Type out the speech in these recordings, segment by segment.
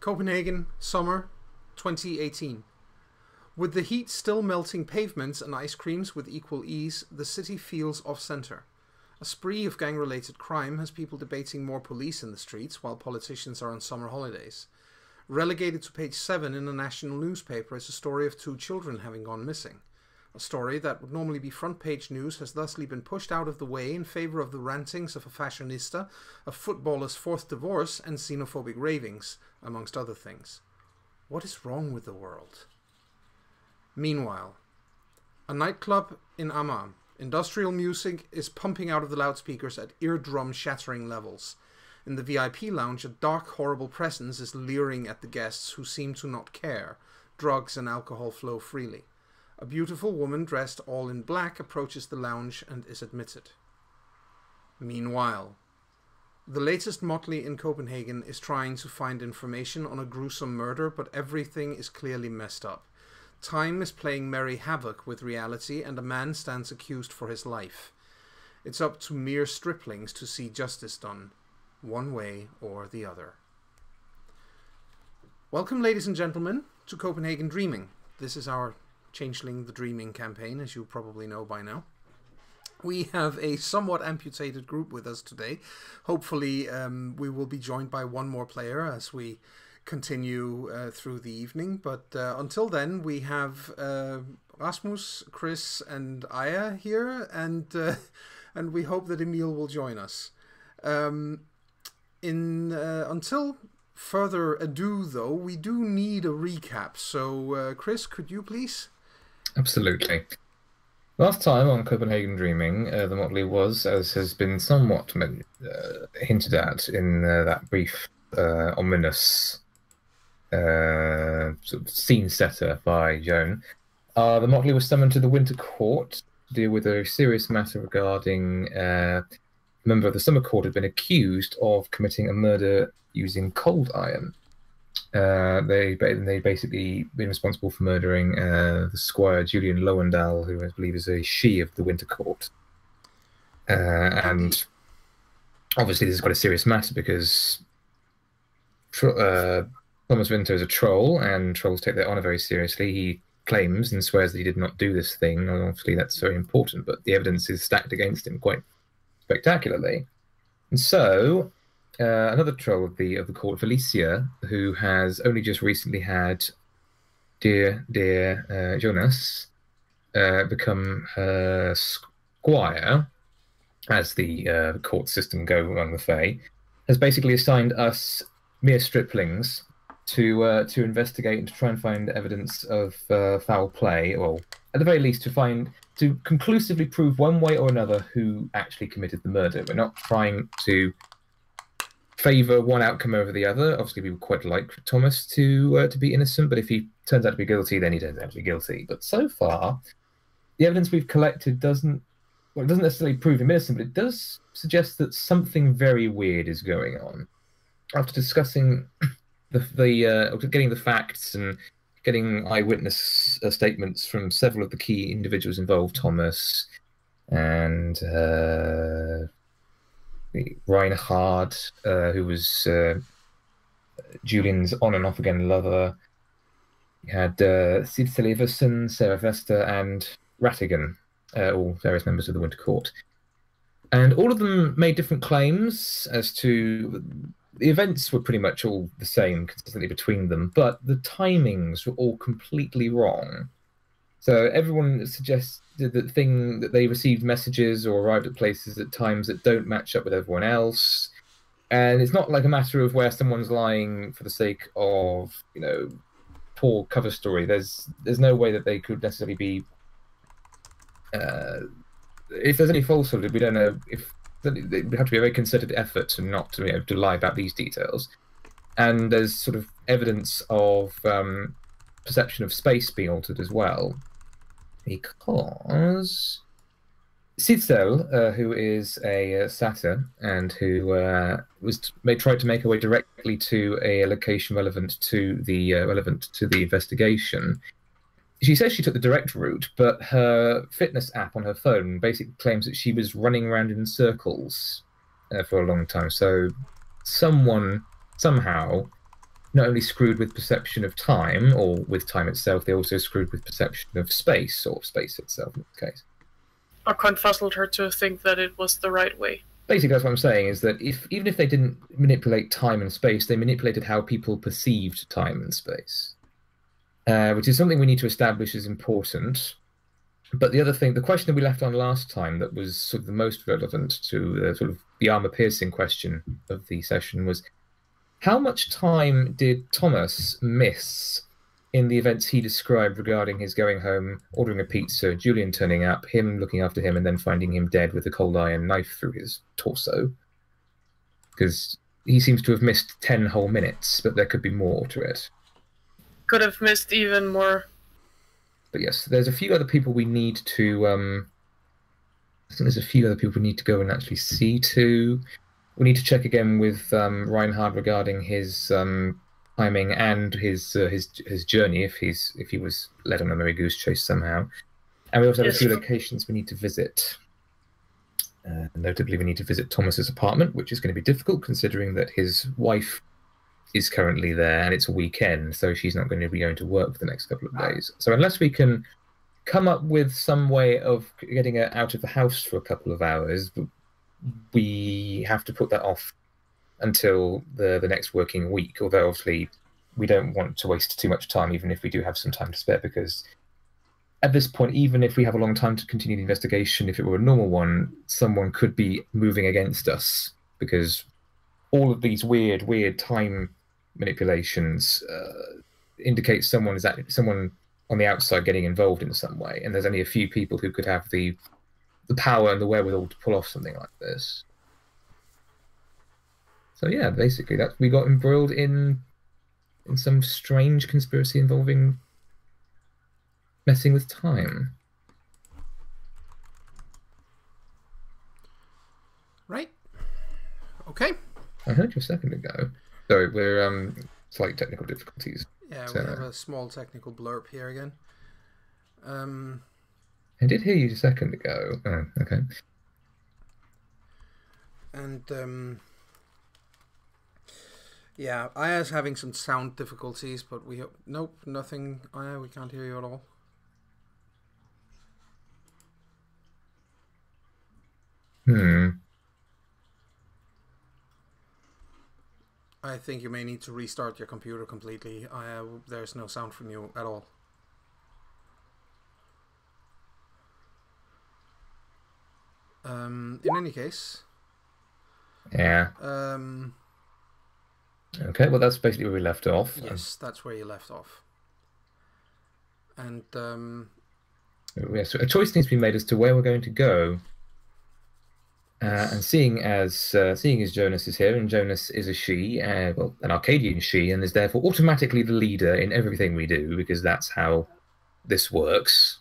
Copenhagen, summer 2018. With the heat still melting pavements and ice creams with equal ease, the city feels off-center. A spree of gang-related crime has people debating more police in the streets while politicians are on summer holidays. Relegated to page 7 in a national newspaper is a story of 2 children having gone missing. A story that would normally be front-page news has thusly been pushed out of the way in favor of the rantings of a fashionista, a footballer's 4th divorce, and xenophobic ravings, amongst other things. What is wrong with the world? Meanwhile, a nightclub in Amman. Industrial music is pumping out of the loudspeakers at eardrum-shattering levels. In the VIP lounge, a dark, horrible presence is leering at the guests who seem to not care. Drugs and alcohol flow freely. A beautiful woman dressed all in black approaches the lounge and is admitted. Meanwhile, the latest motley in Copenhagen is trying to find information on a gruesome murder, but everything is clearly messed up. Time is playing merry havoc with reality, and a man stands accused for his life. It's up to mere striplings to see justice done, one way or the other. Welcome, ladies and gentlemen, to Copenhagen Dreaming. This is our Changeling the Dreaming campaign, as you probably know by now. We have a somewhat amputated group with us today. Hopefully we will be joined by one more player as we continue through the evening. But until then, we have Rasmus, Chris, and Aya here, and we hope that Emil will join us. Until further ado, though, we do need a recap. So, Chris, could you please? Absolutely. Last time on Copenhagen Dreaming, the motley was, as has been somewhat hinted at in that brief, ominous sort of scene setter by Joan, the motley was summoned to the Winter Court to deal with a serious matter regarding a member of the Summer Court had been accused of committing a murder using cold iron. They basically been responsible for murdering the Squire Julian Lowendal, who I believe is a she of the Winter Court. And obviously this is quite a serious matter because Thomas Winter is a troll, and trolls take their honour very seriously. He claims and swears that he did not do this thing, and obviously that's very important, but the evidence is stacked against him quite spectacularly. And so another troll of the court, Felicia, who has only just recently had dear Jonas become her squire, as the court system go among the Fae, has basically assigned us mere striplings to investigate and to try and find evidence of foul play, or at the very least to conclusively prove one way or another who actually committed the murder. We're not trying to favour one outcome over the other. Obviously, we would quite like Thomas to be innocent, but if he turns out to be guilty, then he turns out to be guilty. But so far, the evidence we've collected doesn't necessarily prove him innocent, but it does suggest that something very weird is going on. After discussing getting the facts and getting eyewitness statements from several of the key individuals involved, Thomas and Reinhard, who was Julian's on and off again lover. You had Sid Iverson, Sarah Vester, and Rattigan, all various members of the Winter Court. And all of them made different claims as to the events were pretty much all the same consistently between them, but the timings were all completely wrong. So everyone suggested that they received messages or arrived at places at times that don't match up with everyone else. And it's not like a matter of where someone's lying for the sake of, poor cover story. There's no way that they could necessarily be. If there's any falsehood, we don't know if it would have to be a very concerted effort to not to lie about these details. And there's sort of evidence of perception of space being altered as well, because Sitzel, who is a satyr and who tried to make her way directly to a location relevant to the investigation. She says she took the direct route, but her fitness app on her phone basically claims that she was running around in circles for a long time. So someone, somehow, not only screwed with perception of time or with time itself, they also screwed with perception of space or space itself in this case. Or confuzzled her to think that it was the right way. Basically, that's what I'm saying, is that even if they didn't manipulate time and space, they manipulated how people perceived time and space, which is something we need to establish is important. But the other thing, the question that we left on last time that was sort of the most relevant to sort of the armor-piercing question of the session was, how much time did Thomas miss in the events he described regarding his going home, ordering a pizza, Julian turning up, him looking after him, and then finding him dead with a cold iron knife through his torso? Because he seems to have missed 10 whole minutes, but there could be more to it. Could have missed even more. But yes, there's a few other people we need to... I think there's a few other people we need to go and actually see to. We need to check again with Reinhard regarding his... timing and his journey if he was led on a merry goose chase somehow, and we also have a few locations we need to visit. Notably, we need to visit Thomas's apartment, which is going to be difficult considering that his wife is currently there and it's a weekend, so she's not going to be going to work for the next couple of days. So unless we can come up with some way of getting her out of the house for a couple of hours, we have to put that off until the next working week, although obviously we don't want to waste too much time, even if we do have some time to spare, because at this point, even if we have a long time to continue the investigation, if it were a normal one, someone could be moving against us, because all of these weird time manipulations indicate someone on the outside getting involved in some way, and there's only a few people who could have the power and the wherewithal to pull off something like this. So yeah, basically that we got embroiled in some strange conspiracy involving messing with time. Right. Okay. I heard you a second ago. Sorry, we're slight technical difficulties. Yeah, we have a small technical blurb here again. I did hear you a second ago. Oh, okay. And yeah, Aya's having some sound difficulties, but nope, nothing. Aya, we can't hear you at all. I think you may need to restart your computer completely. There's no sound from you at all. In any case. Yeah. Okay, well that's basically where we left off. Yes, that's where you left off. And so a choice needs to be made as to where we're going to go. And seeing as Jonas is here, and Jonas is a she, well, an Arcadian she, and is therefore automatically the leader in everything we do, because that's how this works.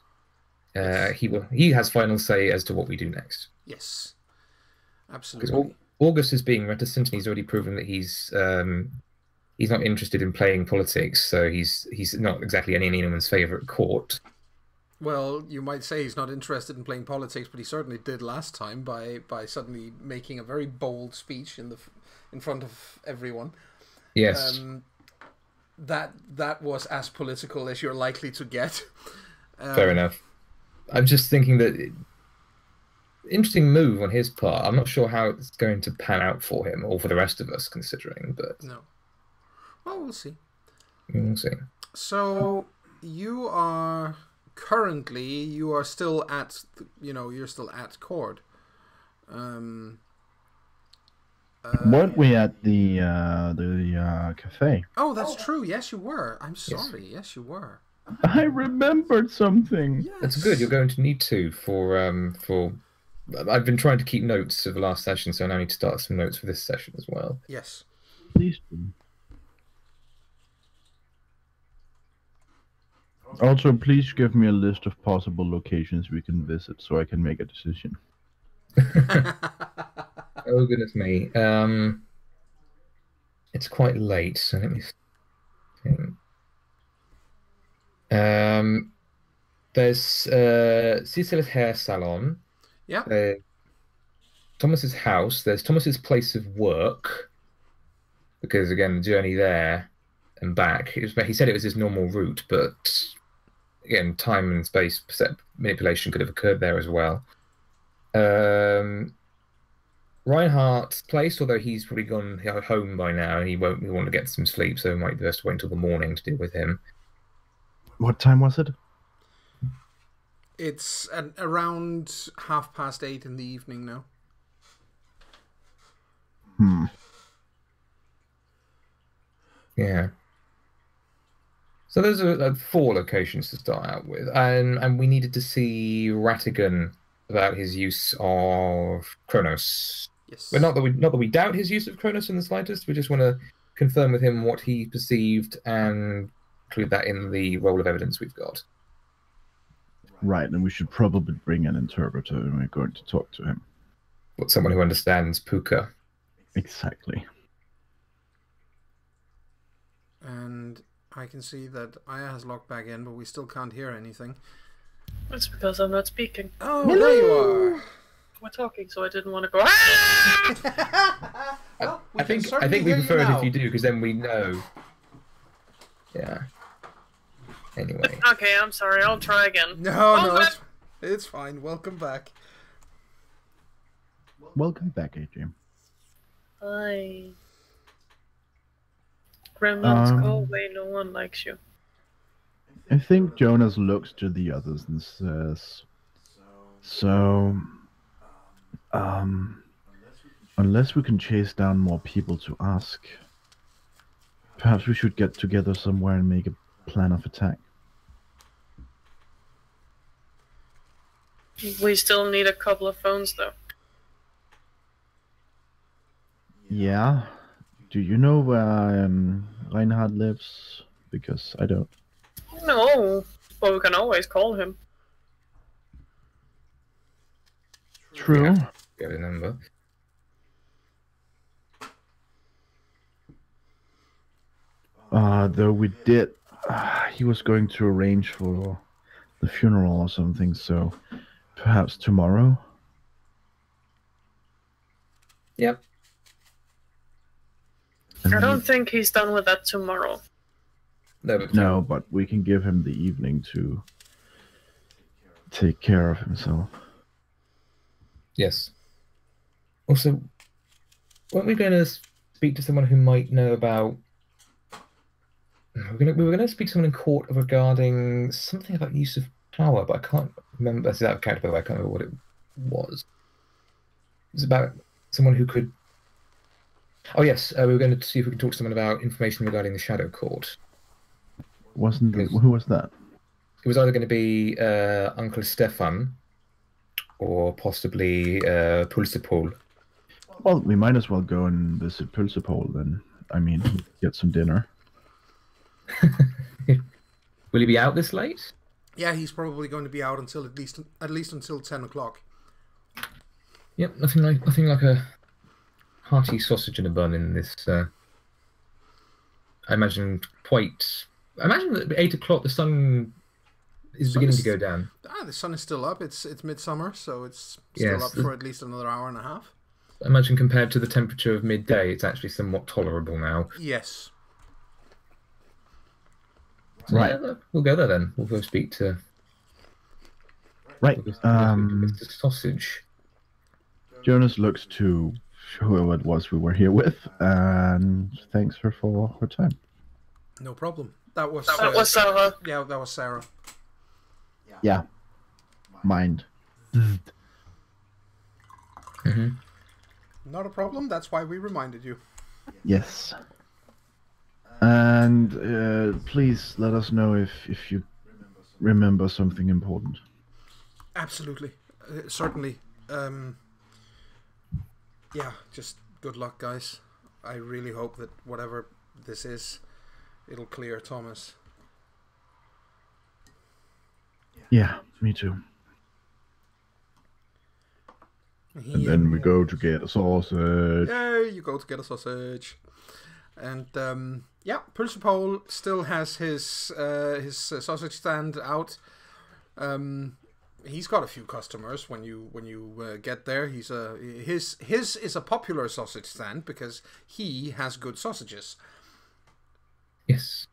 He has final say as to what we do next. Yes, absolutely. Because August is being reticent, and he's already proven that he's not interested in playing politics, so he's not exactly anyone's favourite court. Well, you might say he's not interested in playing politics, but he certainly did last time by suddenly making a very bold speech in front of everyone. Yes. That was as political as you're likely to get. Fair enough. I'm just thinking that interesting move on his part. I'm not sure how it's going to pan out for him or for the rest of us, considering. But no. Well, we'll see. We'll see. So you are still at you're still at Cord. Weren't we at the cafe? Oh, that's true. Yes, you were. I'm sorry. Yes, you were. I remembered something. Yes. That's good. You're going to need to for. I've been trying to keep notes of the last session, so I now need to start some notes for this session as well. Yes. Please do. Also, please give me a list of possible locations we can visit so I can make a decision. Oh, goodness me. It's quite late, so let me think. There's Cecil's hair salon. Yeah. Thomas's house. There's Thomas's place of work. Because, again, the journey there. and back. He said it was his normal route, but again, time and space manipulation could have occurred there as well. Reinhardt's place, although he's probably gone home by now, and he won't want to get some sleep, so it might be best to wait until the morning to deal with him. What time was it? It's at around 8:30 in the evening now. Yeah. So those are 4 locations to start out with, and we needed to see Ratigan about his use of Kronos. Yes. But not that we doubt his use of Kronos in the slightest. We just want to confirm with him what he perceived and include that in the roll of evidence we've got. Right, and we should probably bring an interpreter when we're going to talk to him. What, someone who understands Puka? Exactly. And I can see that Aya has logged back in, but we still can't hear anything. That's because I'm not speaking. Oh, there you are. We're talking, so I didn't want to go. Ah! Well, I think we prefer it if you do, because then we know. Yeah. Anyway. Okay, I'm sorry. I'll try again. No, it's fine. Welcome back. Welcome back, AJ. Hi. Gremlins, go away. No one likes you. I think Jonas looks to the others and says, so, unless we can chase down more people to ask, perhaps we should get together somewhere and make a plan of attack. We still need a couple of phones, though. Yeah. Do you know where Reinhard lives? Because I don't. No, but we can always call him. True. Yeah, get a number. Though we did, he was going to arrange for the funeral or something, so perhaps tomorrow? Yep. I don't think he's done with that tomorrow. No, but we can give him the evening to take care of himself. Yes. Also, weren't we going to speak to someone who might know about... We were going to speak to someone in court regarding something about use of power, but I can't remember. That's out of character, by the way. I can't remember what it was. It was about someone who could... Oh, yes. We were going to see if we could talk to someone about information regarding the Shadow Court. Who was that? It was either going to be Uncle Stefan or possibly Pulsipol. Well, we might as well go and visit Pulsipol then. I mean, get some dinner. Will he be out this late? Yeah, he's probably going to be out until at least until 10 o'clock. Yep, nothing like a hearty sausage and a bun in this. I imagine that at 8 o'clock the sun is beginning to go down. The sun is still up. It's midsummer, so it's still up for at least another hour and a half. I imagine compared to the temperature of midday, it's actually somewhat tolerable now. Yes. So, right. Yeah, we'll go there then. We'll go speak to... Right. Mr. Sausage. Jonas looks to whoever it was we were here with, and thanks her for her time. No problem. That was Sarah. Yeah, that was Sarah. Yeah. Mind. Mm-hmm. Not a problem. That's why we reminded you. Yes. And please let us know if you remember something important. Absolutely. Certainly. Yeah, just good luck, guys. I really hope that whatever this is, it'll clear Thomas. Yeah, me too. And then we go to get a sausage. Yeah, you go to get a sausage. And yeah, Pulsipol still has his sausage stand out. He's got a few customers when you get there. His is a popular sausage stand because he has good sausages. Yes.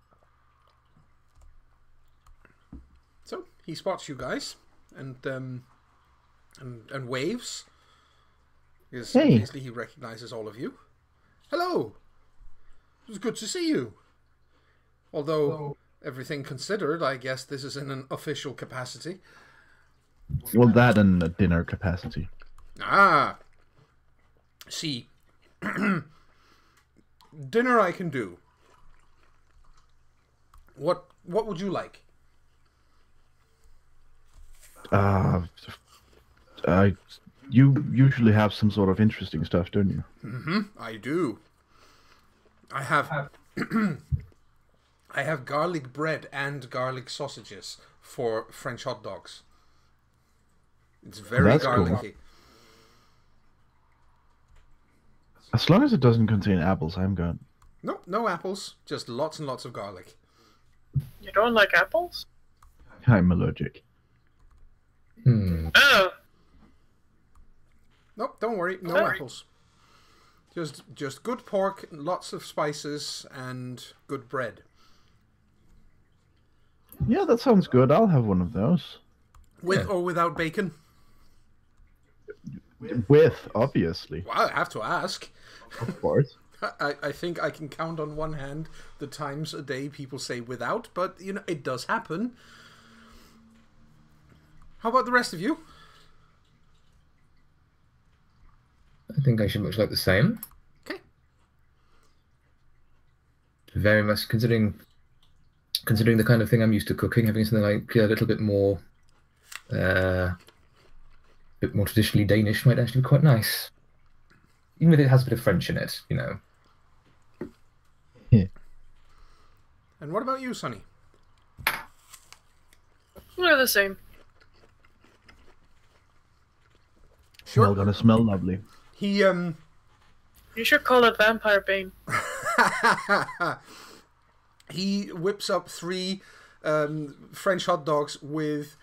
So he spots you guys and waves. Because Hey. obviously he recognizes all of you. Hello. It was good to see you. Although, everything considered, I guess this is in an official capacity. Well, that and a dinner capacity. Ah. See. Dinner I can do. What would you like? You usually have some sort of interesting stuff, don't you? Mm-hmm. I do. I have I have garlic bread and garlic sausages for French hot dogs. It's very That's cool. garlicky. As long as it doesn't contain apples, I'm good. No apples, just lots and lots of garlic. You don't like apples? I'm allergic. Oh, Nope, don't worry, no Sorry. apples. Just good pork, lots of spices, and good bread. Yeah, that sounds good. I'll have one of those. With or without bacon? With, obviously. Well, I have to ask. Of course. I think I can count on one hand the times a day people say without, but, you know, it does happen. How about the rest of you? I think I should much like the same. Okay. Very much considering the kind of thing I'm used to cooking, having something like a little bit more traditionally Danish might actually be quite nice. Even if it has a bit of French in it, you know. Yeah. And what about you, Sonny? we're the same. Sure. All gonna smell lovely. He, You should call it Vampire Bane. he whips up 3 French hot dogs with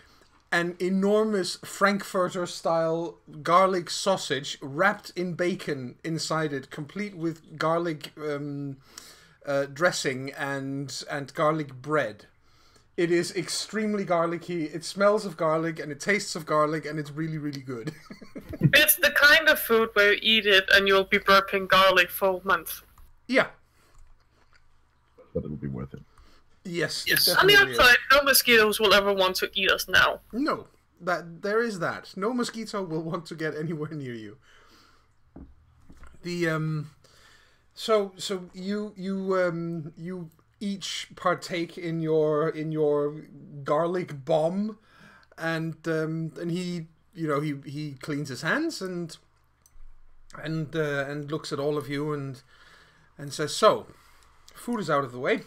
an enormous Frankfurter-style garlic sausage wrapped in bacon inside it, complete with garlic dressing and garlic bread. It is extremely garlicky. It smells of garlic and it tastes of garlic, and it's really, really good. It's the kind of food where you eat it and you'll be burping garlic for a month. Yeah. But it'll be worth it. Yes. Yes. It On the definitely is. upside, no mosquitoes will ever want to eat us now. No, there is that. No mosquito will want to get anywhere near you. The so you each partake in your garlic bomb, and he he cleans his hands and looks at all of you and says, "So, food is out of the way.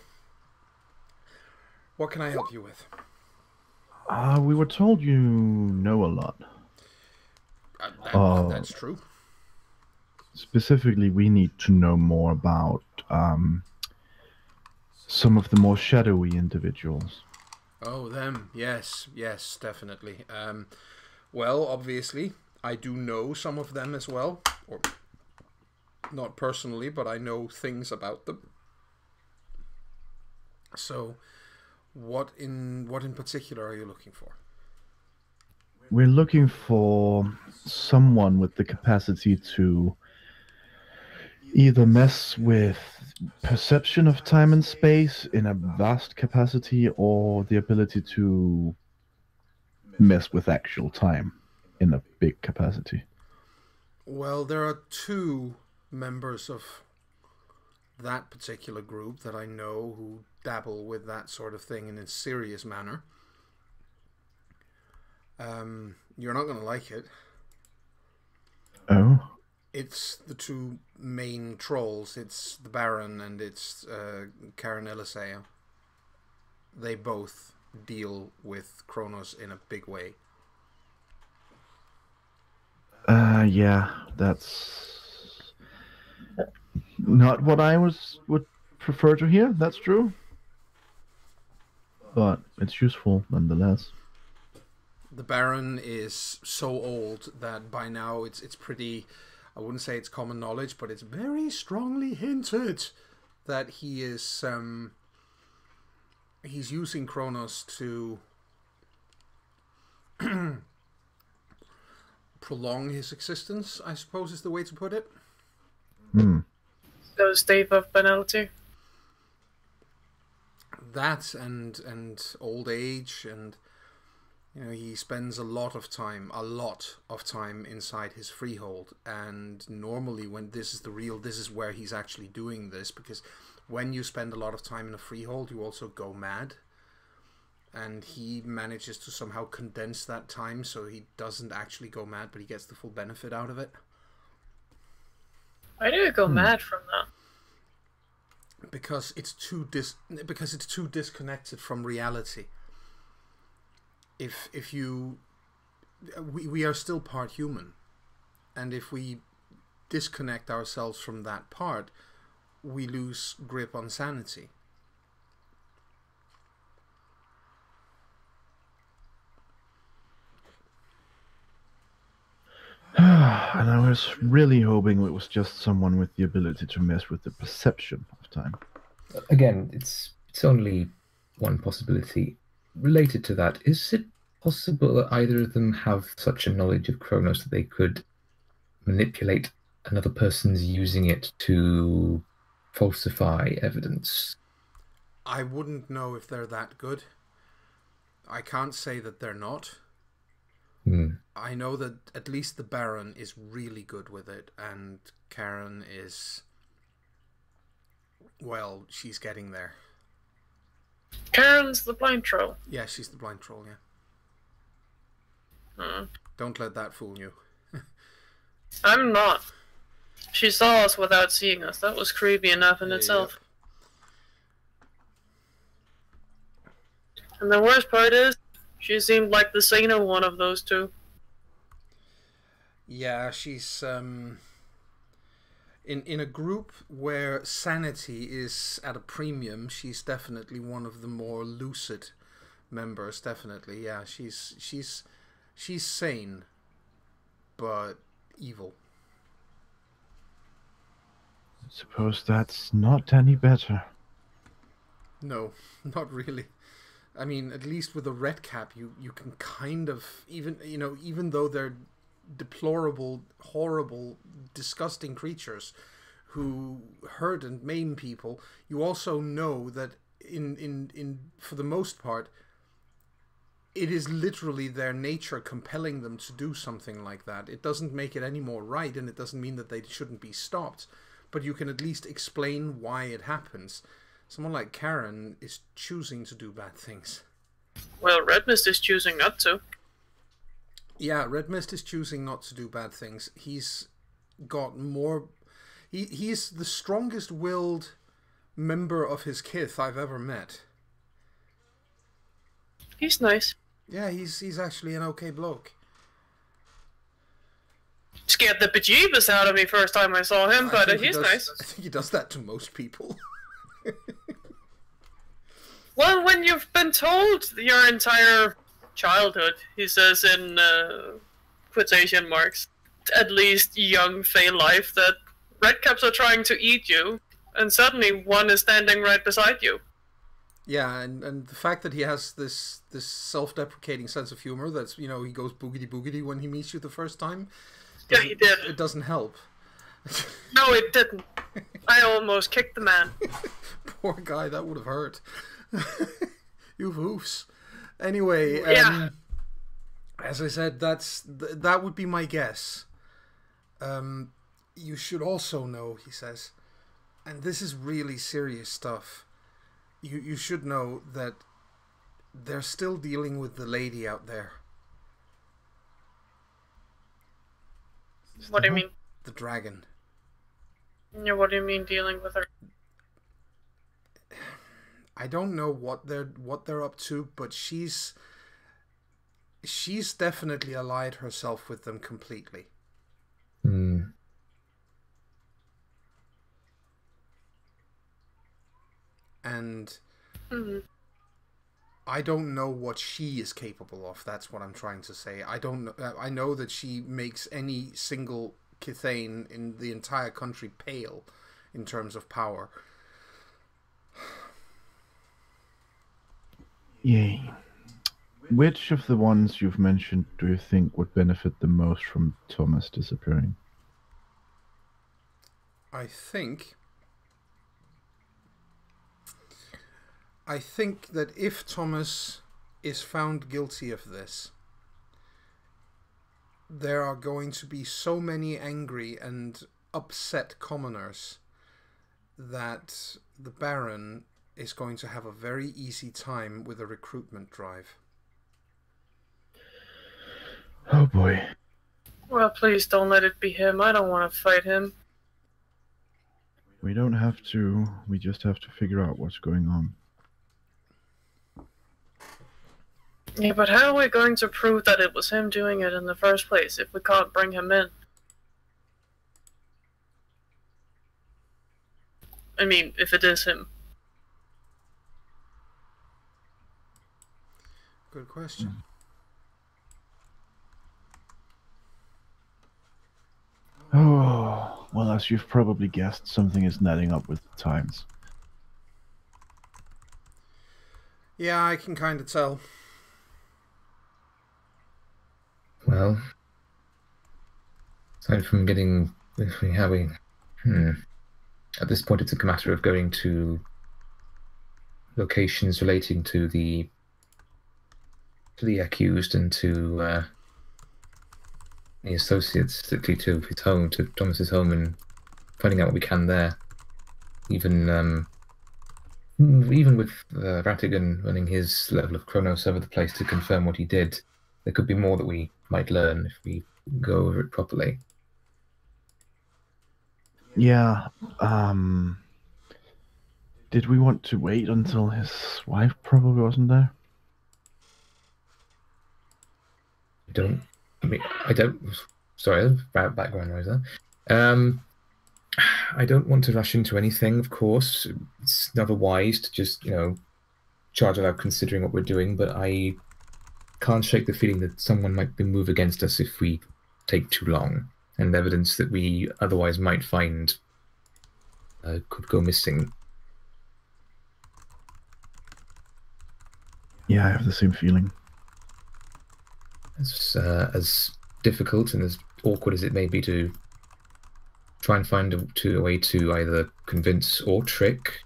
What can I help you with?" We were told you know a lot. That's true. Specifically, we need to know more about some of the more shadowy individuals. Oh, them. Yes, definitely. Well, obviously, I do know some of them as well. Or not personally, but I know things about them. So, what in particular are you looking for? We're looking for someone with the capacity to either mess with perception of time and space in a vast capacity, or the ability to mess with actual time in a big capacity. Well, there are 2 members of that particular group that I know who dabble with that sort of thing in a serious manner. You're not going to like it. Oh? It's the 2 main trolls. It's the Baron and it's Karen Elisea. They both deal with Kronos in a big way. Yeah, that's not what I would prefer to hear, that's true. But it's useful nonetheless. The Baron is so old that by now it's pretty, I wouldn't say it's common knowledge, but it's very strongly hinted that he is he's using Kronos to prolong his existence, I suppose is the way to put it. So stave of banality. That and old age, and you know, he spends a lot of time inside his freehold, and normally when this is where he's actually doing this, because when you spend a lot of time in a freehold you also go mad, and he manages to somehow condense that time so he doesn't actually go mad, but he gets the full benefit out of it. Why do you go mad from that? Because it's too disconnected from reality. If you we are still part human, and if we disconnect ourselves from that part, we lose grip on sanity. And I was really hoping it was just someone with the ability to mess with the perception of time. Again, it's only one possibility. Related to that, is it possible that either of them have such a knowledge of Kronos that they could manipulate another person's using it to falsify evidence? I wouldn't know if they're that good. I can't say that they're not. I know that at least the Baron is really good with it, and Karen is... well, she's getting there. Karen's the blind troll. Yeah, she's the blind troll, yeah. Don't let that fool you. I'm not. She saw us without seeing us. That was creepy enough in itself. Yep. And the worst part is, she seemed like the saner one of those two. Yeah, she's in a group where sanity is at a premium. She's definitely one of the more lucid members. Definitely, yeah. She's sane, but evil. I suppose that's not any better. No, not really. I mean, at least with a red cap, you can kind of, even though they're deplorable, horrible, disgusting creatures who hurt and maim people, you also know that in for the most part, it is literally their nature compelling them to do something like that. It doesn't make it any more right, and it doesn't mean that they shouldn't be stopped, but you can at least explain why it happens. Someone like Karen is choosing to do bad things. Well, Red Mist is choosing not to. Yeah, Red Mist is choosing not to do bad things. He's got more... He's the strongest-willed member of his kith I've ever met. He's nice. Yeah, he's actually an okay bloke. Scared the bejeebus out of me first time I saw him, but he's nice. I think he does that to most people. Well, when you've been told your entire childhood, he says in quotation marks, at least young Fey life, that redcaps are trying to eat you, and suddenly one is standing right beside you. Yeah, and the fact that he has this self-deprecating sense of humor, that's, he goes boogity boogity when he meets you the first time. Yeah, he did. It doesn't help. No, it didn't. I almost kicked the man. Poor guy, that would have hurt. You've hoofs. Anyway, yeah. As I said, that would be my guess. You should also know, he says, and this is really serious stuff. You should know that they're still dealing with the lady out there. What do you mean? The dragon. Yeah, what do you mean dealing with her? I don't know what they're up to, but she's definitely allied herself with them completely. And I don't know what she is capable of. That's what I'm trying to say. I don't know. I know that she makes any single Kithane in the entire country pale in terms of power. Yay. Which of the ones you've mentioned do you think would benefit the most from Thomas disappearing? I think that if Thomas is found guilty of this, there are going to be so many angry and upset commoners that the Baron is going to have a very easy time with a recruitment drive. Oh boy. Well, please don't let it be him. I don't want to fight him. We don't have to. We just have to figure out what's going on. Yeah, but how are we going to prove that it was him doing it in the first place if we can't bring him in? I mean, if it is him. Good question. Oh, well, as you've probably guessed, something is netting up with the times. Yeah, I can kind of tell. Well, aside from getting, at this point it's a matter of going to locations relating to the accused and to the associates, particularly to his home, to Thomas's home, and finding out what we can there. Even with Ratigan running his level of Chronos over the place to confirm what he did, there could be more that we might learn if we go over it properly. Yeah, did we want to wait until his wife probably wasn't there? Sorry, background noise there. I don't want to rush into anything, of course. It's never wise to just, charge without considering what we're doing, but I can't shake the feeling that someone might move against us if we take too long, and evidence that we otherwise might find could go missing. Yeah, I have the same feeling. As difficult and as awkward as it may be to try and find a way to either convince or trick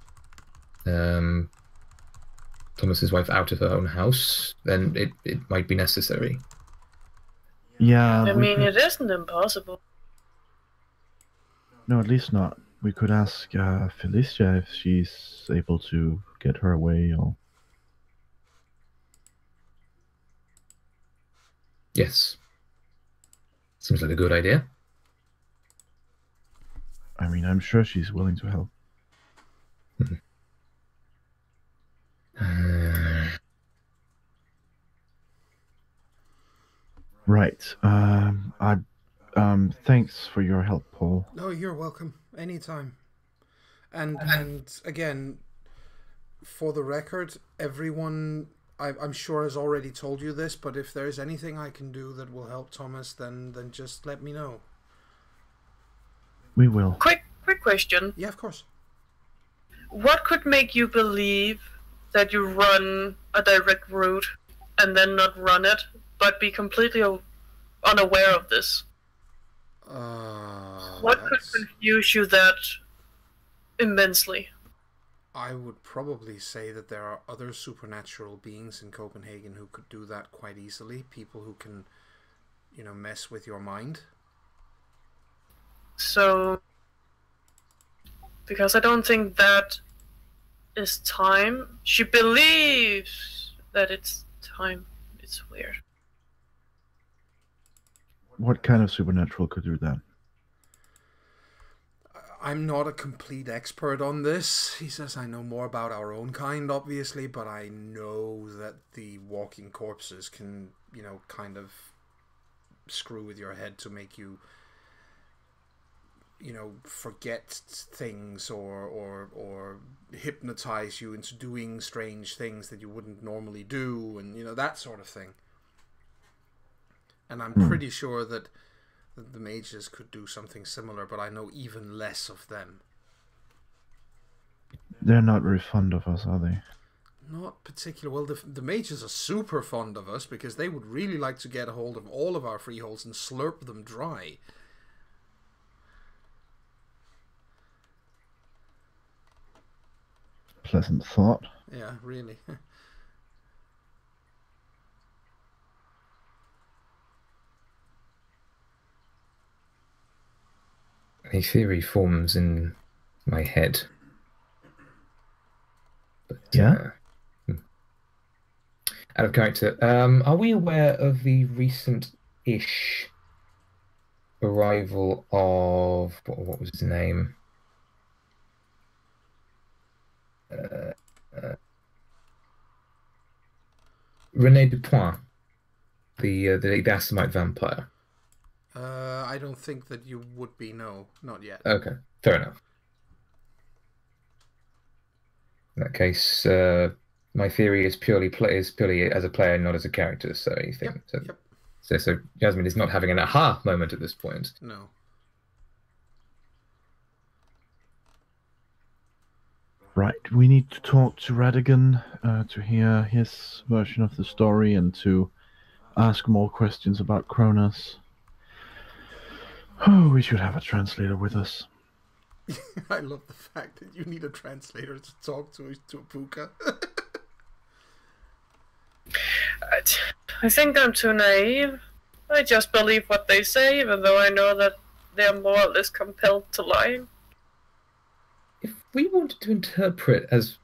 Thomas's wife out of her own house, then it might be necessary. Yeah, I mean, it isn't impossible. No, at least not. We could ask Felicia if she's able to get her away, or... Yes. Seems like a good idea. I mean, I'm sure she's willing to help. Right. Thanks for your help, Paul. No, you're welcome. Anytime. And again, for the record, everyone, I'm sure has already told you this, but if there's anything I can do that will help Thomas, then just let me know. We will. Quick question. Yeah, of course. What could make you believe that you run a direct route and then not run it, but be completely unaware of this? What could confuse you that immensely? I would probably say that there are other supernatural beings in Copenhagen who could do that quite easily. People who can, mess with your mind. So, because I don't think that is time. She believes that it's time. It's weird. What kind of supernatural could do that? I'm not a complete expert on this. He says I know more about our own kind, obviously, but I know that the walking corpses can, kind of screw with your head to make you, forget things or hypnotize you into doing strange things that you wouldn't normally do, and, that sort of thing. And I'm pretty sure that the mages could do something similar, but I know even less of them. They're not very fond of us, are they? Not particular. Well, the mages are super fond of us because they would really like to get a hold of all of our freeholds and slurp them dry. Pleasant thought. Yeah, really. A theory forms in my head. But, Yeah? Out of character, are we aware of the recent-ish arrival of... What was his name? René Dupoint, the Assamite vampire. I don't think that you would be. No, not yet. Okay, fair enough. In that case, my theory is purely as a player, not as a character. So you think so Jasmine is not having an aha moment at this point. No. Right, we need to talk to Radigan to hear his version of the story and to ask more questions about Cronus. Oh, we should have a translator with us. I love the fact that you need a translator to talk to a puka. I think I'm too naive. I just believe what they say, even though I know that they're more or less compelled to lie. If we wanted to interpret as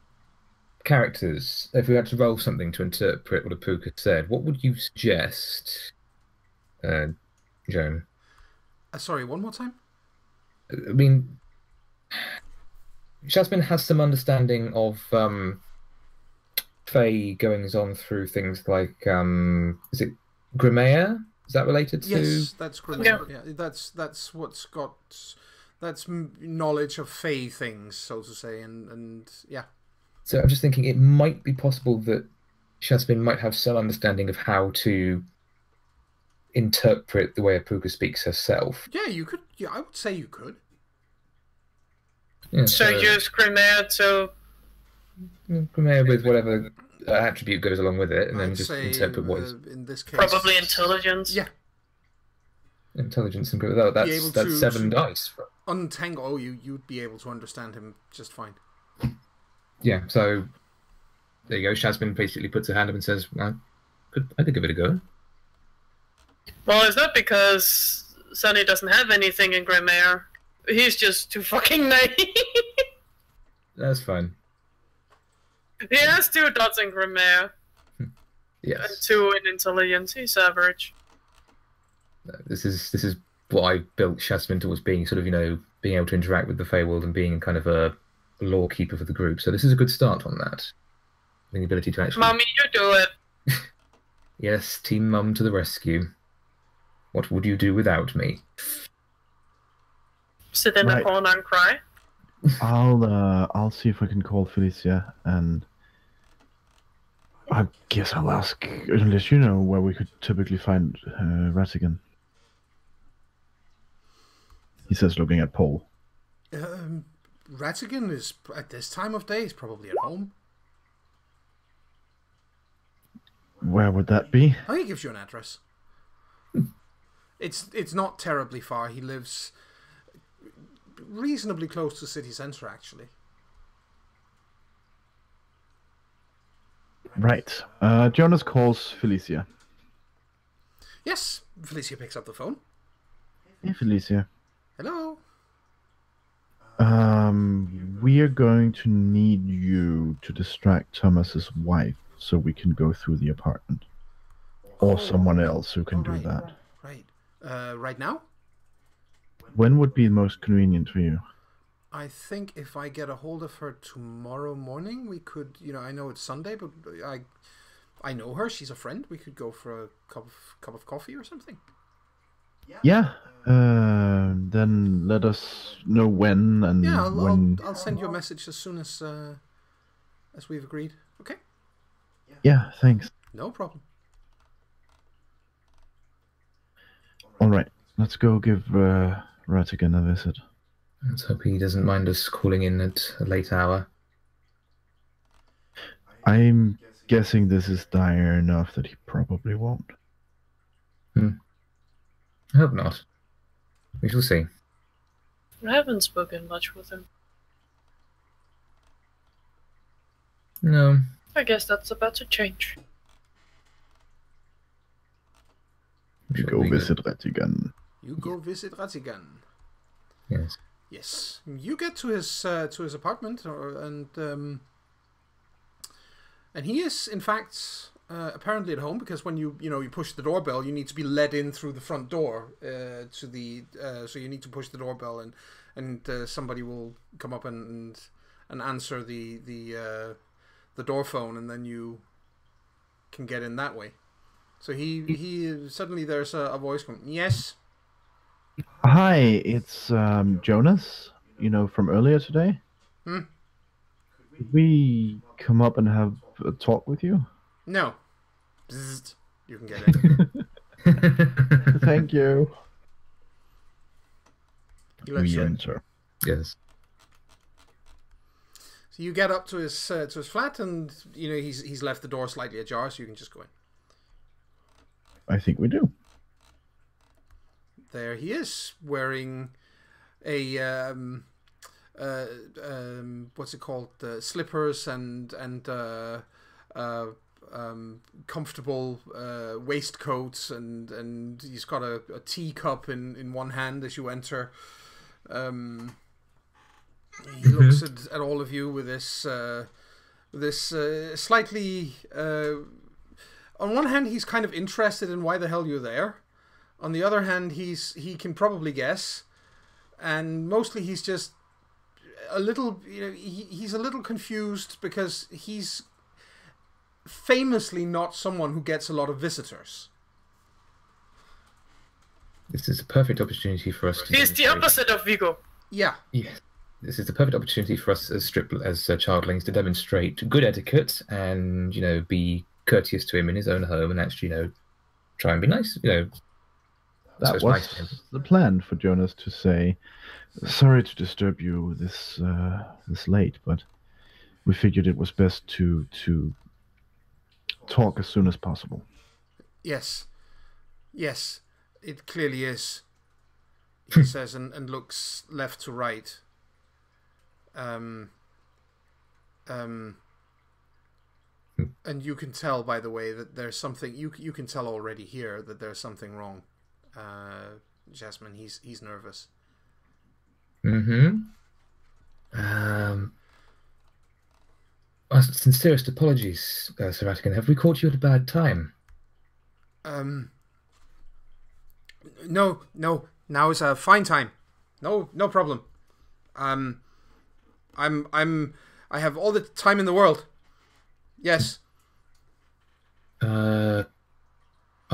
characters, if we had to roll something to interpret what a puka said, what would you suggest, Joan? Sorry, one more time? I mean, Jasmine has some understanding of Fae goings on through things like, is it Grimea? Is that related to? Yes, that's Grimea. Yeah, that's what's got. That's knowledge of Fae things, so to say, and yeah. So I'm just thinking it might be possible that Jasmine might have some understanding of how to interpret the way a puka speaks herself. Yeah, you could. Yeah, I would say you could. Yeah, so use Grimea to... Grimea with whatever attribute goes along with it, and then I'd just say, interpret what is... in this case... Probably intelligence. Yeah. Intelligence and that's 7 dice. Untangle. Oh, you'd be able to understand him just fine. Yeah, so there you go. Jasmine basically puts her hand up and says, I could give it a go. Well, it's not because Sonny doesn't have anything in Grimea. He's just too fucking naive. That's fine. He has 2 dots in Grimea. Yes. And 2 in intelligence. He's average. This is what I built Jasmine towards being, sort of, being able to interact with the Feywild and being kind of a law keeper for the group. So this is a good start on that. The ability to actually... Mommy, you do it. Yes, Team Mum to the rescue. What would you do without me? Sit in a corner and cry. I'll see if I can call Felicia, and I guess I'll ask, unless you know where we could typically find Ratigan. He says, looking at Paul. Ratigan is, at this time of day, is probably at home. Where would that be? I think he gives you an address. It's not terribly far. He lives reasonably close to city centre, actually. Right. Jonas calls Felicia. Yes, Felicia picks up the phone. Hey, Felicia. Hello. We are going to need you to distract Thomas's wife so we can go through the apartment. Or someone else who can do that. Right. Right now? When would be most convenient for you? I think if I get a hold of her tomorrow morning, we could, I know it's Sunday, but I know her, she's a friend. We could go for a cup of coffee or something. Yeah. Then let us know when and when. I'll send you a message as soon as we've agreed. Okay? Yeah, thanks. No problem. All right, let's go give Ratigan a visit. Let's hope he doesn't mind us calling in at a late hour. I'm guessing this is dire enough that he probably won't. I hope not. We shall see. I haven't spoken much with him. No. I guess that's about to change. You go visit Rattigan. You go visit Rattigan. Yes. Yes. You get to his apartment, and he is in fact apparently at home, because when you push the doorbell, you need to be led in through the front door so you need to push the doorbell, and somebody will come up and answer the door phone, and then you can get in that way. So he suddenly there's a voice going, yes. Hi, it's Jonas. From earlier today. Could we come up and have a talk with you? No. Bzzzt. You can get in. Thank you. We enter. Yes. So you get up to his flat, and he's left the door slightly ajar, so you can just go in. I think we do. There he is, wearing a what's it called? Slippers and comfortable waistcoats, and he's got a teacup in one hand as you enter. He looks at all of you with this slightly. On one hand, he's kind of interested in why the hell you're there. On the other hand, he can probably guess, and mostly he's just a little. He's a little confused because he's famously not someone who gets a lot of visitors. This is a perfect opportunity for us to... He's the opposite of Vigo. Yeah. Yes. This is the perfect opportunity for us as childlings to demonstrate good etiquette and, be courteous to him in his own home, and actually, try and be nice, That was the plan for Jonas to say, sorry to disturb you this late, but we figured it was best to talk as soon as possible. Yes, it clearly is. He says, and looks left to right. And you can tell, by the way, that there's something. You can tell already here that there's something wrong. Jasmine, he's nervous. Our sincerest apologies, Sir Rattigan. Have we caught you at a bad time? No. Now is a fine time. No problem. I have all the time in the world. Yes. Are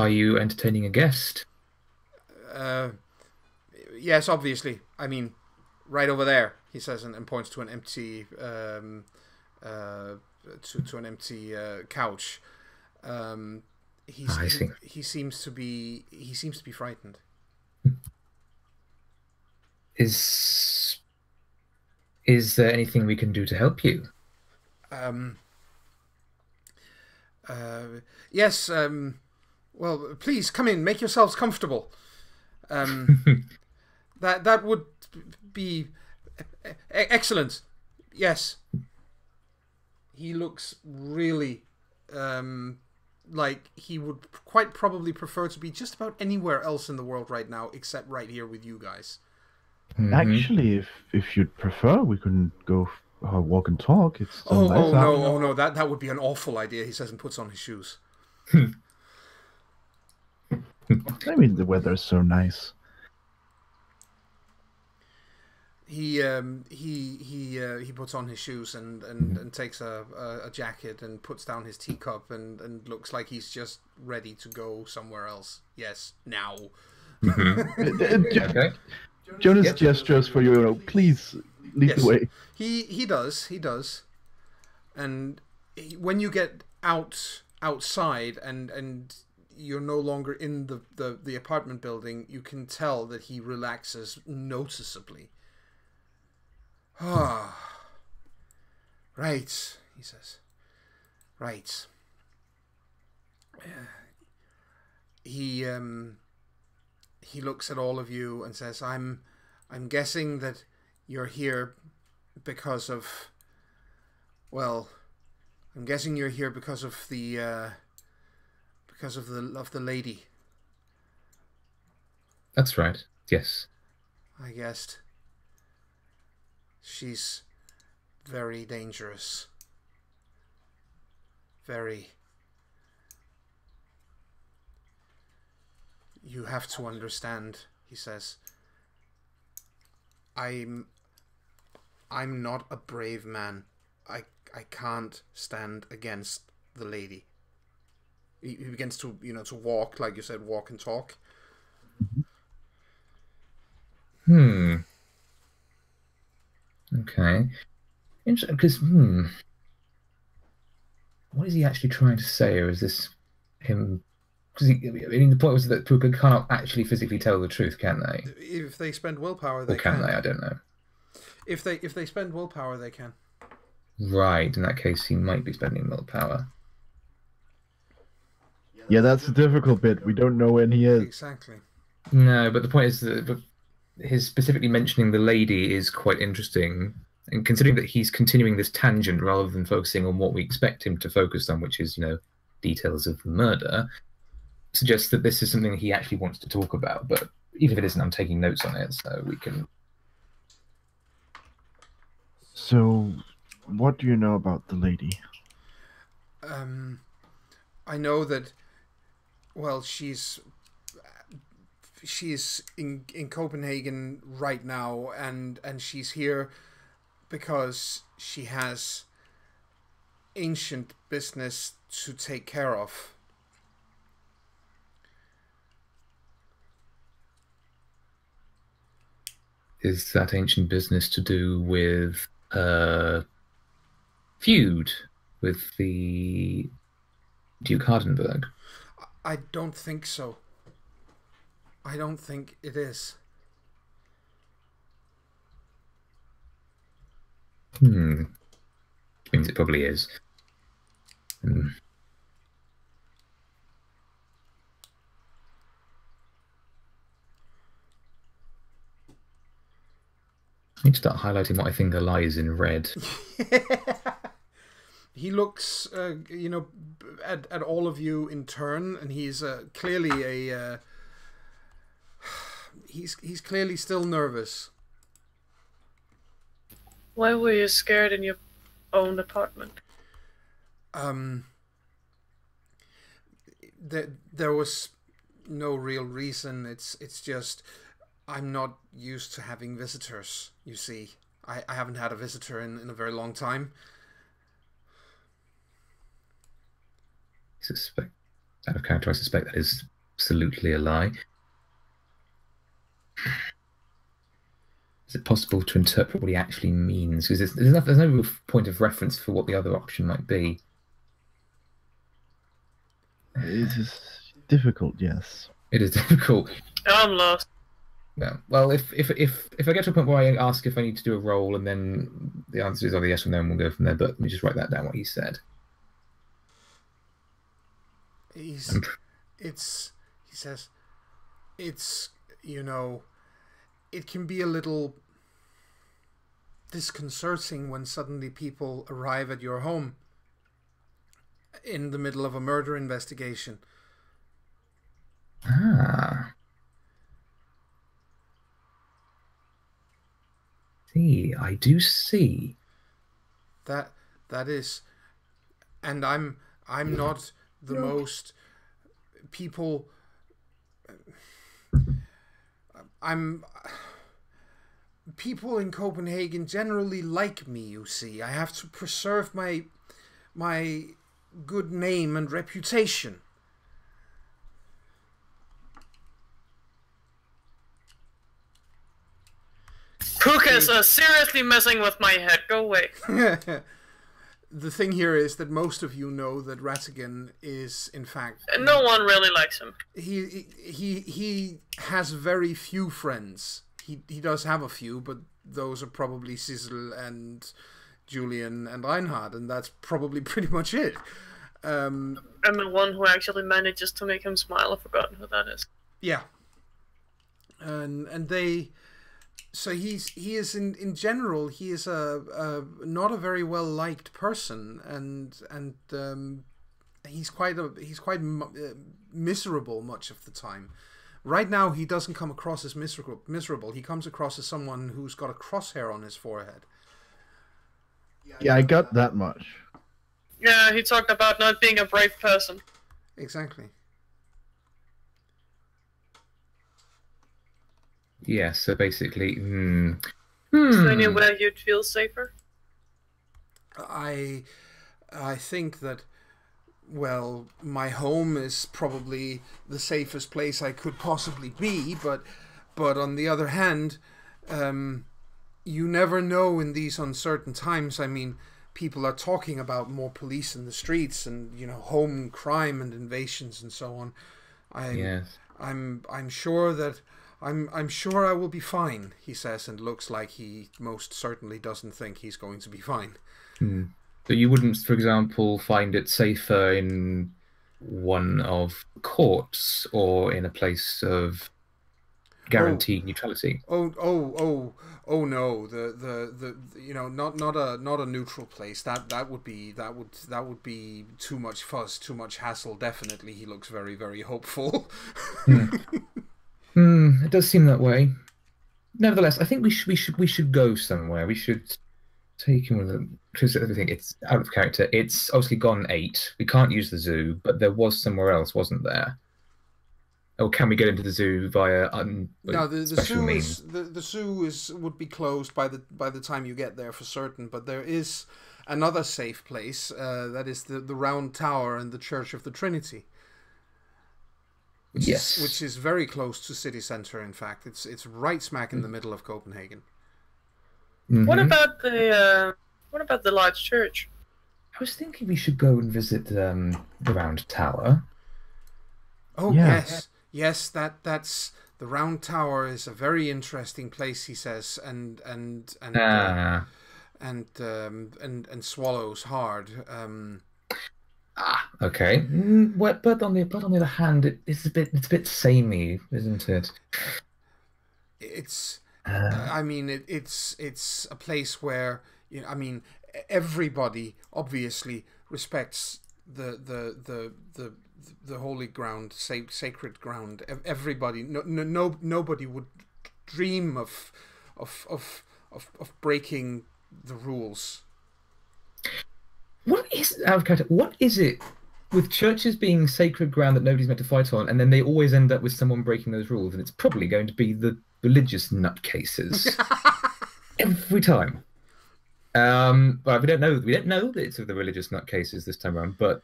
you entertaining a guest? Yes, obviously. I mean, right over there, he says, and points to an empty to an empty couch. I see. He seems to be frightened. Is there anything we can do to help you? Yes. Well, please come in. Make yourselves comfortable. That would be excellent. Yes. He looks really like he would quite probably prefer to be just about anywhere else in the world right now, except right here with you guys. Actually, if you'd prefer, we can go walk and talk. It's nice no, that would be an awful idea. He says and puts on his shoes. I mean, the weather's so nice. He puts on his shoes and takes a jacket and puts down his teacup and looks like he's just ready to go somewhere else. Yes, now. Okay. Jonas gestures for you. Please lead the way. He does. And when you get outside and you're no longer in the apartment building, you can tell that he relaxes noticeably. Ah, right, he says. Right. He looks at all of you and says, I'm guessing that you're here because of, well, I'm guessing you're here because of the lady. That's right. Yes. I guessed. She's very dangerous. Very. You have to understand, he says. I'm not a brave man. I can't stand against the lady. He begins to, to walk, like you said, walk and talk. Okay. Interesting, because, what is he actually trying to say, or is this him? Because the point was that people cannot actually physically tell the truth, can they? If they spend willpower, they or can they? I don't know. If they spend willpower, they can. Right. In that case, he might be spending willpower. Yeah, that's the difficult bit. We don't know when he is. Exactly. No, but the point is that his specifically mentioning the lady is quite interesting, and considering that he's continuing this tangent rather than focusing on what we expect him to focus on, which is, details of the murder, suggests that this is something he actually wants to talk about. But even if it isn't, I'm taking notes on it, so we can... So, what do you know about the lady? I know that, well, she's in Copenhagen right now, and she's here because she has ancient business to take care of. Is that ancient business to do with feud with the Duke Hardenberg? I don't think so. I don't think it is. Means it probably is. I need to start highlighting what I think are lies in red. He looks, at all of you in turn, and he's clearly a. He's clearly still nervous. Why were you scared in your own apartment? There was no real reason. It's just I'm not used to having visitors, you see. I haven't had a visitor in a very long time. Out of character, I suspect that is absolutely a lie. Is it possible to interpret what he actually means? Because there's no point of reference for what the other option might be. It is difficult, yes. It is difficult. I'm lost. Yeah. Well, if I get to a point where I ask if I need to do a roll, and then the answer is either yes or no, and we'll go from there. But let me just write that down. What he said. He says, it's, it can be a little disconcerting when suddenly people arrive at your home in the middle of a murder investigation. Ah. See, I do see. That is, and I'm not the most people. People in Copenhagen generally like me, you see. I have to preserve my good name and reputation. Pukas are seriously messing with my head. Go away. The thing here is that most of you know that Ratigan is, in fact... No one really likes him. He has very few friends. He does have a few, but those are probably Sizzle and Julian and Reinhard, and that's probably pretty much it. And the one who actually manages to make him smile, I've forgotten who that is. Yeah. And they, so he is in general, he is not a very well liked person, and he's quite miserable much of the time. Right now, he doesn't come across as miserable. He comes across as someone who's got a crosshair on his forehead. Yeah, I got that much. Yeah, he talked about not being a brave person. Exactly. Yeah, so basically... Is there anywhere you'd feel safer? I think that, well, my home is probably the safest place I could possibly be, but on the other hand, you never know in these uncertain times. I mean, people are talking about more police in the streets and, home crime and invasions and so on. Yes. I'm sure that I'm sure I will be fine, he says, and looks like he most certainly doesn't think he's going to be fine. So you wouldn't, for example, find it safer in one of courts or in a place of guaranteed neutrality? Oh no, not a neutral place. That would be too much fuss, too much hassle. Definitely, he looks very, very hopeful. It does seem that way. Nevertheless, I think we should go somewhere. We should take him with a because everything. It's out of character. It's obviously gone 8. We can't use the zoo, but there was somewhere else, wasn't there? Or can we get into the zoo via no, the special zoo means? the zoo would be closed by the time you get there for certain. But there is another safe place. That is the Round Tower and the Church of the Trinity. Which is very close to city center. In fact, it's right smack in the middle of Copenhagen. What about the large church? I was thinking we should go and visit the Round Tower. Oh yes, that's the Round Tower is a very interesting place, he says, and swallows hard. Okay. But on the other hand, it's a bit samey, isn't it? It's I mean it's a place where everybody obviously respects the holy ground, sacred ground. Everybody, nobody would dream of breaking the rules. What is it with churches being sacred ground that nobody's meant to fight on, and then they always end up with someone breaking those rules, and it's probably going to be the religious nutcases every time. Well, we don't know that it's of the religious nutcases this time around, but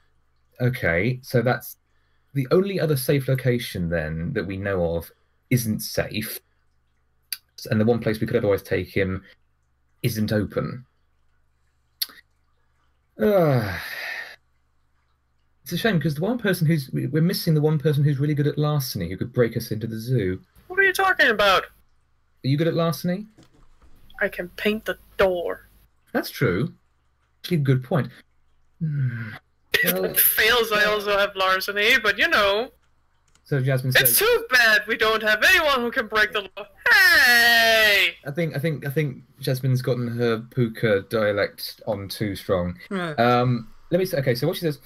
okay, so that's the only other safe location then that we know of isn't safe, and the one place we could otherwise take him isn't open. It's a shame because we're missing the one person who's really good at larceny who could break us into the zoo. What are you talking about? Are you good at larceny? I can paint the door. That's true. Actually, good point. If it fails, I also have larceny, but So Jasmine says, it's too bad we don't have anyone who can break the law. Hey! I think Jasmine's gotten her Puka dialect on too strong. Right. Let me say. Okay, so what she says.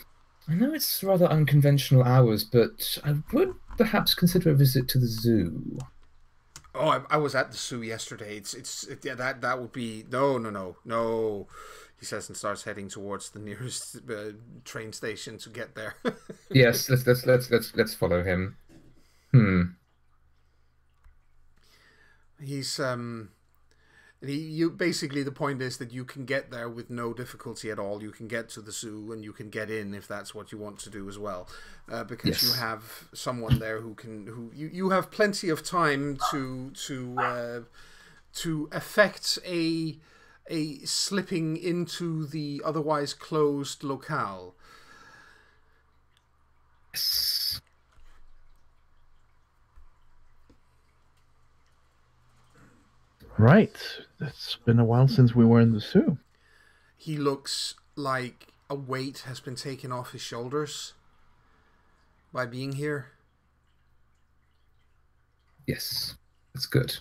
I know it's rather unconventional hours, but I would perhaps consider a visit to the zoo. Oh, I was at the zoo yesterday. That would be no. He says and starts heading towards the nearest train station to get there. Yes, let's follow him. He's you basically the point is that you can get there with no difficulty at all. You can get to the zoo and you can get in if that's what you want to do as well, because you have someone there who you have plenty of time to affect a slipping into the otherwise closed locale. Yes. Right. It's been a while since we were in the zoo. He looks like a weight has been taken off his shoulders by being here. Yes, that's good.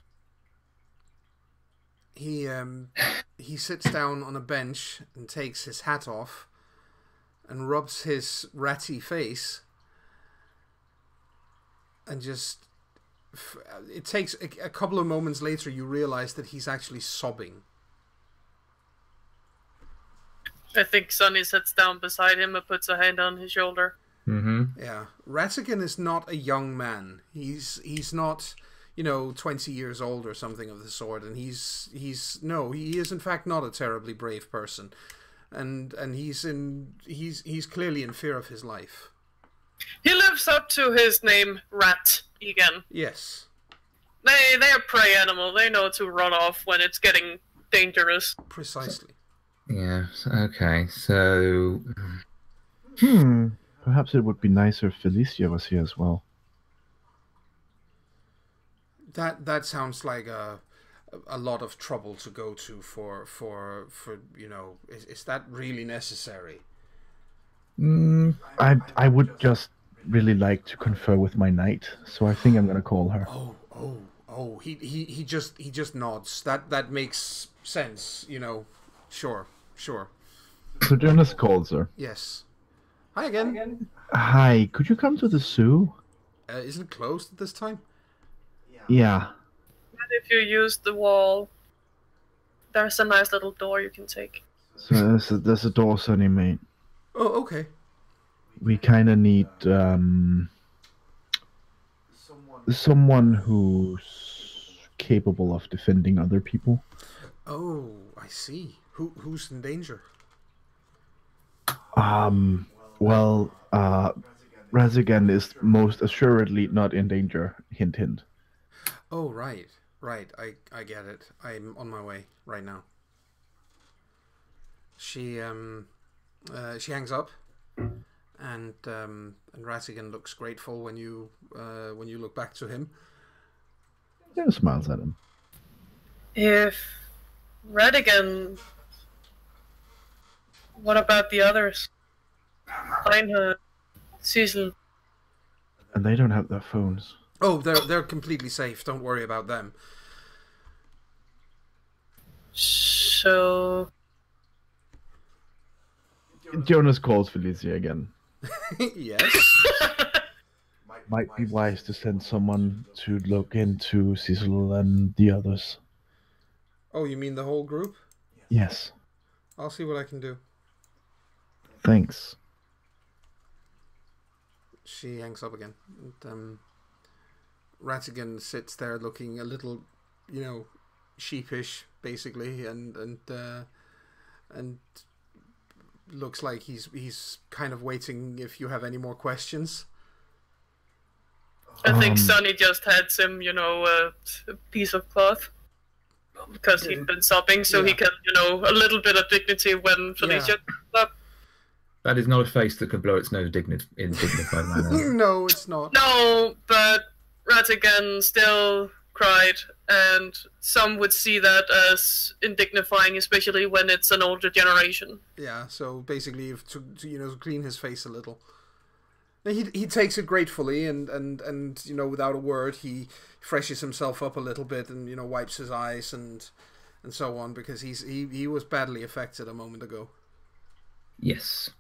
He sits down on a bench and takes his hat off and rubs his ratty face and just... It takes a couple of moments later you realize that he's actually sobbing. I think Sonny sits down beside him and puts a hand on his shoulder. Mm-hmm. Yeah, Ratigan is not a young man. He's not, 20 years old or something of the sort, and he is in fact not a terribly brave person, and he's clearly in fear of his life. He lives up to his name, Rat Egan. Yes. They're a prey animal. They know to run off when it's getting dangerous. Precisely. Yeah, okay, so... Perhaps it would be nicer if Felicia was here as well. That sounds like a lot of trouble to go to for is that really necessary? I would just really like to confer with my knight, so I think I'm gonna call her. Oh, he just nods. That makes sense, Sure. So Jonas calls her. Yes. Hi again. Hi, could you come to the zoo? Isn't it closed at this time? Yeah. And if you use the wall, there's a nice little door you can take. So there's a door Sonny made. Oh, okay. We kind of need someone who's capable of defending other people. Oh, I see. Who's in danger? Well, Razigan is most assuredly not in danger. Hint, hint. Oh, right. I get it. I'm on my way right now. She hangs up, and Razigan looks grateful when you look back to him. Yeah, smiles at him. If Radigan, what about the others? Reinhard, Cecil. And they don't have their phones. Oh, they're completely safe. Don't worry about them. So Jonas calls Felicia again. Yes. Might be wise to send someone to look into Cecil and the others. Oh, you mean the whole group? Yes. I'll see what I can do. Thanks. She hangs up again. And, Ratigan sits there looking a little, sheepish, basically, and looks like he's kind of waiting if you have any more questions. I think Sonny just hands him, a piece of cloth. Because he's been sobbing, so he can, a little bit of dignity when Felicia comes up. That is not a face that could blow its nose in dignified manner. No, it's not. No, but Ratigan still cried, and some would see that as indignifying, especially when it's an older generation. Yeah, so basically, to clean his face a little. He takes it gratefully, and without a word, he freshes himself up a little bit, and wipes his eyes and so on, because he was badly affected a moment ago. Yes.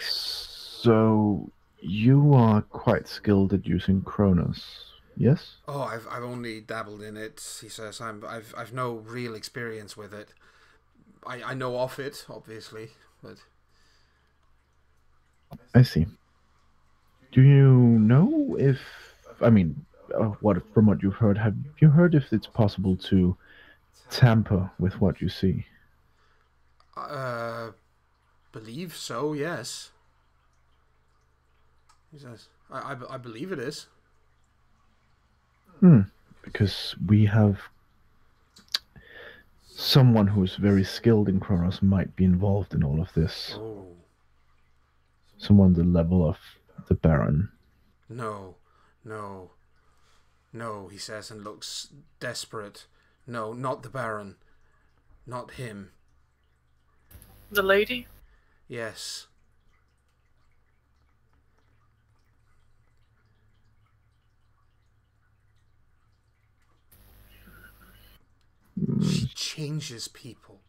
So you are quite skilled at using Kronos, yes? Oh, I've only dabbled in it. He says I've no real experience with it. I know of it, obviously, but. I see. Do you know if, from what you've heard, have you heard if it's possible to tamper with what you see? Believe so, yes. He says, I believe it is. Because we have someone who's very skilled in Kronos might be involved in all of this. Oh. Someone the level of the Baron. No, he says, and looks desperate. No, not the Baron. Not him. The lady? Yes. She changes people.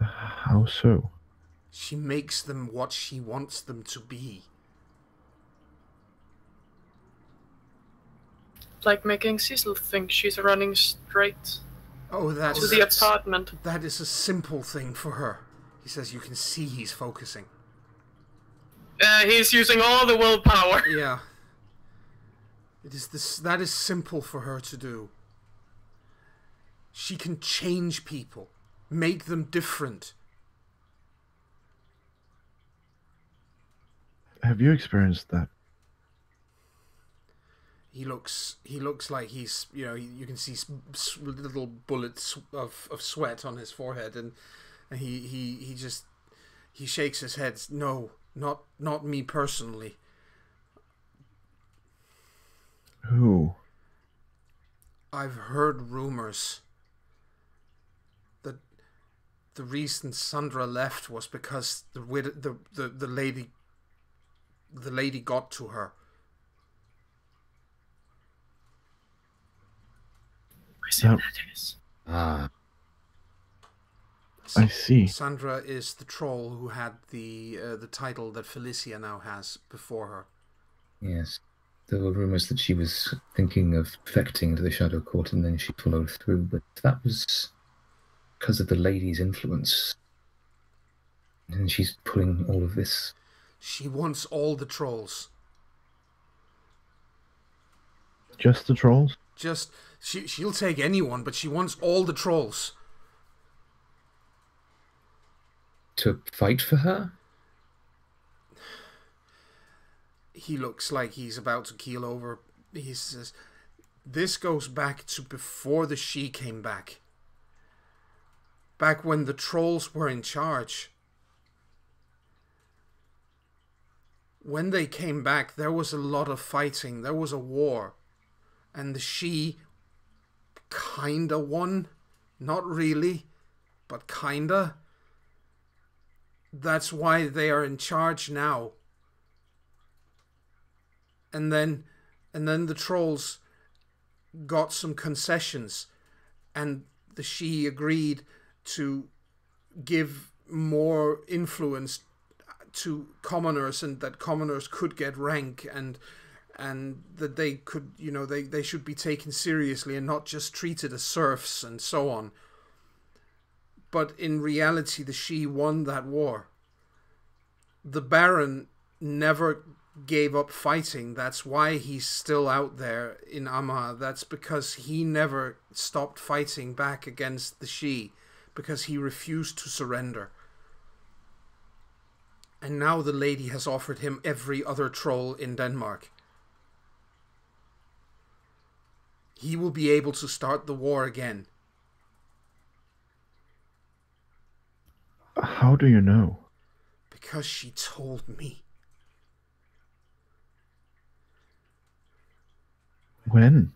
How so? She makes them what she wants them to be. Like making Cecil think she's running straight Oh, to the apartment. that is a simple thing for her. He says you can see he's focusing. He's using all the willpower. Yeah. That is simple for her to do. She can change people, make them different. Have you experienced that? He looks like he's, you can see little bullets of sweat on his forehead, and he shakes his head. No, not me personally. Who? I've heard rumors that the reason Sandra left was because the lady got to her. That is. Ah. I see. Sandra is the troll who had the title that Felicia now has before her. Yes. There were rumours that she was thinking of defecting to the Shadow Court, and then she followed through, but that was because of the lady's influence. And she's pulling all of this. She wants all the trolls. Just the trolls? She'll take anyone, but she wants all the trolls. To fight for her? He looks like he's about to keel over. He says, this goes back to before the she came back. Back when the trolls were in charge. When they came back, there was a lot of fighting. There was a war. And the she kinda won. Not really, but kinda. That's why they are in charge now. And then the trolls got some concessions, and the she agreed to give more influence to commoners, and that commoners could get rank, and that they could, they should be taken seriously and not just treated as serfs and so on. But in reality, the she won that war. The Baron never gave up fighting. That's why he's still out there in Amma. That's because he never stopped fighting back against the she, because he refused to surrender. And now the lady has offered him every other troll in Denmark. He will be able to start the war again. How do you know? Because she told me. When?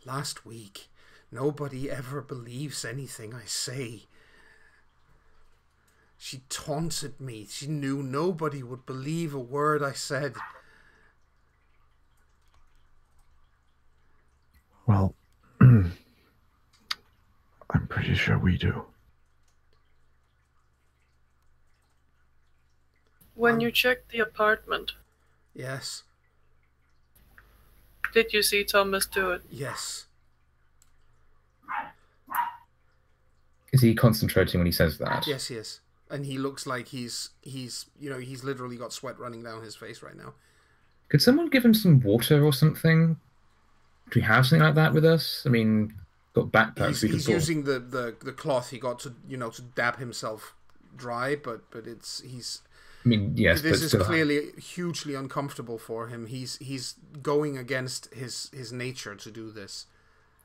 Last week. Nobody ever believes anything I say. She taunted me. She knew nobody would believe a word I said. Well, I'm pretty sure we do. When you checked the apartment, Yes. did you see Thomas do it? Yes. Is he concentrating when he says that? Yes, yes. And he looks like he's literally got sweat running down his face right now. Could someone give him some water or something? Do we have something like that with us? I mean, got backpacks. He's using the cloth he got to to dab himself dry, but he's. I mean, yes, this but is still. clearly hugely uncomfortable for him. He's going against his nature to do this.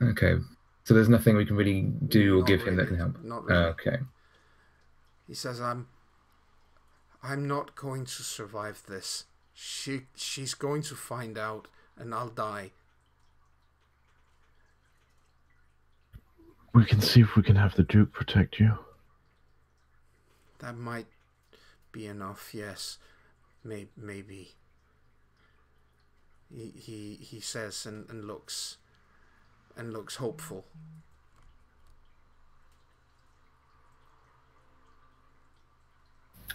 Okay, so there's nothing we can really do or Not give him that really. can help. Not really. Okay. He says, I'm not going to survive this. She's going to find out, and I'll die. We can see if we can have the Duke protect you. That might be enough, yes. Maybe. He says and looks hopeful.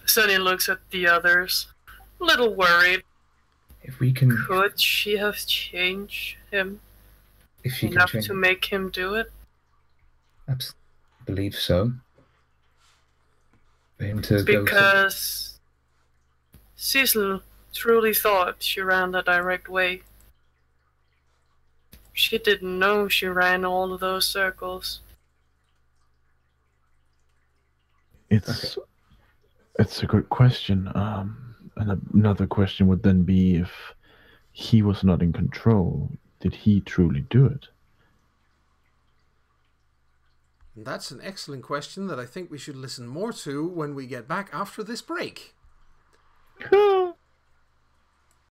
Sunny looks at the others, a little worried. If we can... Could she have changed him If she enough can change... to make him do it? I believe so. For him to Because Cecil truly thought she ran the direct way. She didn't know she ran all of those circles. It's a good question. And another question would then be, if he was not in control, did he truly do it? And that's an excellent question that I think we should listen more to when we get back after this break.